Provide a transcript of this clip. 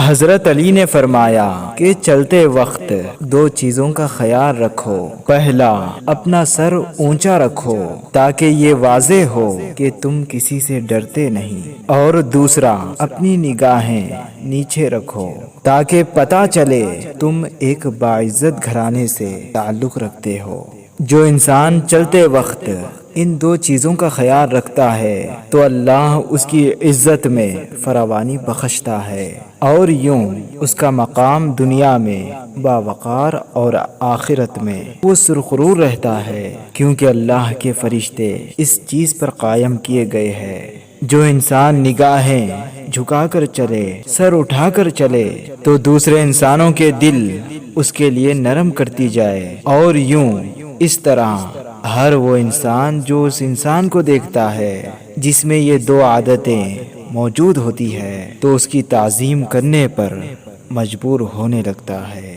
حضرت علی نے فرمایا کہ چلتے وقت دو چیزوں کا خیال رکھو۔ پہلا، اپنا سر اونچا رکھو تاکہ یہ واضح ہو کہ تم کسی سے ڈرتے نہیں، اور دوسرا، اپنی نگاہیں نیچے رکھو تاکہ پتہ چلے تم ایک باعزت گھرانے سے تعلق رکھتے ہو۔ جو انسان چلتے وقت ان دو چیزوں کا خیال رکھتا ہے تو اللہ اس کی عزت میں فراوانی بخشتا ہے، اور یوں اس کا مقام دنیا میں باوقار اور آخرت میں وہ سرخرو رہتا ہے، کیونکہ اللہ کے فرشتے اس چیز پر قائم کیے گئے ہیں۔ جو انسان نگاہیں جھکا کر چلے، سر اٹھا کر چلے، تو دوسرے انسانوں کے دل اس کے لیے نرم کرتی جائے، اور یوں اس طرح ہر وہ انسان جو اس انسان کو دیکھتا ہے جس میں یہ دو عادتیں موجود ہوتی ہے تو اس کی تعظیم کرنے پر مجبور ہونے لگتا ہے۔